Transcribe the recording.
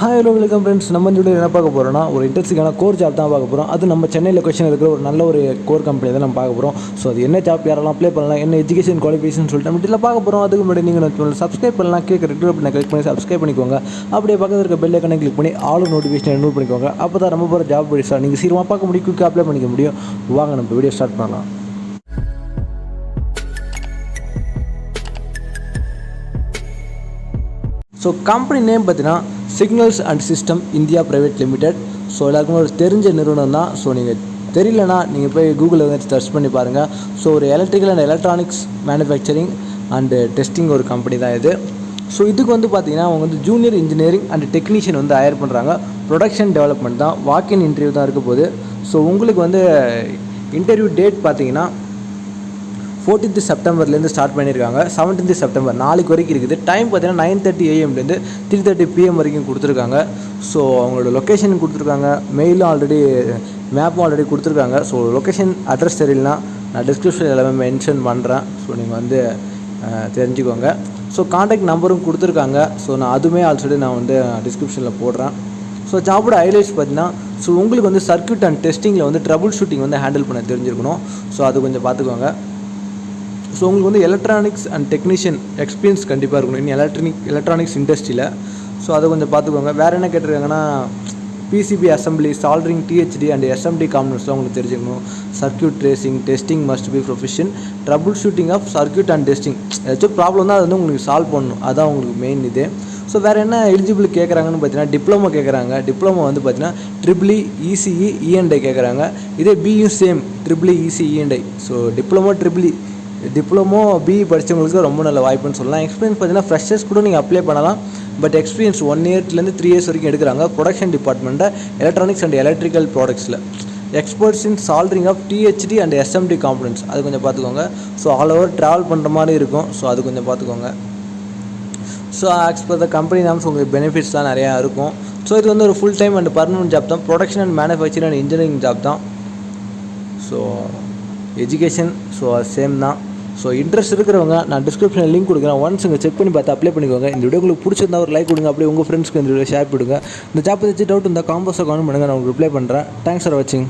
Hi hello welcome friends. நம்ம இந்த என்ன பார்க்க போகிறோம்னா ஒரு இன்ட்ரெஸ்டிங்கான கோர் ஜாப் தான் பார்க்க போகிறோம். அது நம்ம சென்னை லொக்கேஷன் இருக்கிற ஒரு நல்ல ஒரு கோர் கம்பெனி தான் நம்ம பார்க்க போகிறோம். ஸோ அது என்ன ஜாப் யாரெல்லாம் அப்ளை பண்ணலாம், என்ன எஜுகேஷன் குவாலிஃபிகேஷன் சொல்லிட்டு நம்ம இதில் பார்க்க போகிறோம். அதுக்கு முன்னாடி நீங்கள் சப்ஸ்கிரைப் பண்ணலாம், ரெட் பட்டனை கிளிக் பண்ணி சப்ஸ்கிரைப் பண்ணிக்கோங்க. அப்படியே பக்கத்தில் இருக்க பெல் ஐக்கனை கிளிக் பண்ணி ஆல் நோட்டிஃபிகேஷன் என்ரோல் பண்ணிக்கோங்க. அப்போ தான் நம்ம போகிற ஜாப் சார் நீங்கள் சீக்கிரமாக பார்க்க முடியும், குயிக்காக அப்ளை பண்ணிக்க முடியும். வாங்க நம்ம வீடியோ ஸ்டார்ட் பண்ணலாம். ஸோ கம்பெனி நேம் பார்த்தீங்கன்னா signals and system India private limited. So எல்லாருக்குமே ஒரு தெரிஞ்ச நிறுவனம் தான். ஸோ நீங்கள் தெரியலனா நீங்கள் போய் கூகுளில் வந்து சர்ச் பண்ணி பாருங்கள். ஸோ ஒரு electrical and electronics manufacturing and testing ஒரு கம்பெனி தான் இது. ஸோ இதுக்கு வந்து பார்த்தீங்கன்னா அவங்க வந்து ஜூனியர் இன்ஜினியரிங் அண்ட் டெக்னீஷியன் வந்து ஹையர் பண்ணுறாங்க. ப்ரொடக்ஷன் டெவலப்மெண்ட் தான், வாக்கின் இன்டர்வியூ தான் இருக்க போகுது. ஸோ உங்களுக்கு வந்து இன்டர்வியூ டேட் பார்த்தீங்கன்னா 14th செப்டம்பர்லேருந்து ஸ்டார்ட் பண்ணியிருக்காங்க. 17th செப்டம்பர் நாளைக்கு வரைக்கும் இருக்குது. டைம் பார்த்தீங்கன்னா 9:30 AM-லேருந்து 3:30 PM வரைக்கும் கொடுத்துருக்காங்க. ஸோ அவங்களோட லொக்கேஷன் கொடுத்துருக்காங்க, மெயிலும் ஆல்ரெடி மேப்பும் ஆல்ரெடி கொடுத்துருக்காங்க. ஸோ லொக்கேஷன் அட்ரஸ் தெரியலனா நான் டிஸ்கிரிப்ஷன் எல்லாமே மென்ஷன் பண்ணுறேன். ஸோ நீங்கள் வந்து தெரிஞ்சுக்கோங்க. ஸோ காண்டாக்ட் நம்பரும் கொடுத்துருக்காங்க. ஸோ நான் அதுவுமே ஆல்ரெடி நான் வந்து டிஸ்கிரிப்ஷனில் போடுறேன். ஸோ ஜாபோட ஹைலைட்ஸ் பார்த்தீங்கன்னா ஸோ உங்களுக்கு வந்து சர்க்யூட் அண்ட் டெஸ்டிங்கில் வந்து ட்ரபுள் ஷூட்டிங் வந்து ஹேண்டில் பண்ண தெரிஞ்சிருக்கணும். ஸோ அது கொஞ்சம் பார்த்துக்கோங்க. ஸோ உங்களுக்கு வந்து எலக்ட்ரானிக்ஸ் அண்ட் டெக்னீஷியன் எக்ஸ்பீரியன்ஸ் கண்டிப்பாக இருக்கணும் இன்னும் எலக்ட்ரானிக்ஸ் இண்டஸ்ட்ரியில். ஸோ அதை கொஞ்சம் பார்த்துக்கோங்க. வேறு என்ன கேட்டிருக்காங்கன்னா PCB assembly, soldering, THD and SMD காம்பனன்ட்ஸ்லாம் உங்களுக்கு தெரிஞ்சுக்கணும். Circuit tracing, testing must be profession, troubleshooting of circuit and testing. ஏதாச்சும் ப்ராப்ளம் தான் அது வந்து உங்களுக்கு சால்வ் பண்ணணும், அதான் உங்களுக்கு மெயின் இது. ஸோ வேறு என்ன எலிஜிபிள் கேட்குறாங்கன்னு பார்த்தீங்கன்னா டிப்ளமோ கேட்குறாங்க. டிப்ளமோ வந்து பார்த்தீங்கன்னா EEE, ECE, E&I கேட்குறாங்க. இதே பியும் same EEE, ECE, E&I. So diploma BE படித்தவங்களுக்கு ரொம்ப நல்ல வாய்ப்புன்னு சொல்லலாம். எக்ஸ்பீரியன்ஸ் பார்த்தீங்கன்னா ஃப்ரெஷர்ஸ் கூட நீங்கள் அப்ளை பண்ணலாம். பட் எக்ஸ்பீரியன்ஸ் 1 yearலேருந்து 3 years வரைக்கும் எடுக்கிறாங்க. ப்ரொடக்ஷன் டிபார்ட்மெண்ட்டை எலக்ட்ரானிக்ஸ் அண்ட் எலக்ட்ரிக்கல் ப்ராடக்ட்ஸில் experts in soldering of THD and SMD components, அது கொஞ்சம் பார்த்துக்கோங்க. ஸோ ஆல் ஓவர் ட்ராவல் பண்ணுற மாதிரி இருக்கும். ஸோ அது கொஞ்சம் பார்த்துக்கோங்க. So as per the company norms உங்களுக்கு பெனிஃபிட்ஸ்லாம் நிறையா இருக்கும். ஸோ இது வந்து ஒரு full time and permanent job தான். Production and manufacturing and engineering job தான். ஸோ எஜுகேஷன் ஸோ சேம் தான். ஸோ இன்ட்ரெஸ்ட் இருக்கிறவங்க நான் டிஸ்கிரிப்ஷனில் லிங்க் கொடுக்குறேன். ஒன்ஸ் இங்கே செக் பண்ணி பார்த்து அப்ளை பண்ணிக்கோங்க. இந்த வீடியோ உங்களுக்கு பிடிச்சிருந்தா ஒரு லைக் கொடுங்க. அப்படியே உங்கள் ஃப்ரெண்ட்ஸ்க்கு இந்த வீடியோ ஷேர் பண்ணுங்கள். இந்த ஜாப் வச்சு டவுட் இருந்தால் காம்போஸாக கமெண்ட் பண்ணுங்கள், நான் உங்களுக்கு ரிப்ளை பண்ணுறேன். தேங்க்ஸ் ஃபார் வாட்சிங்.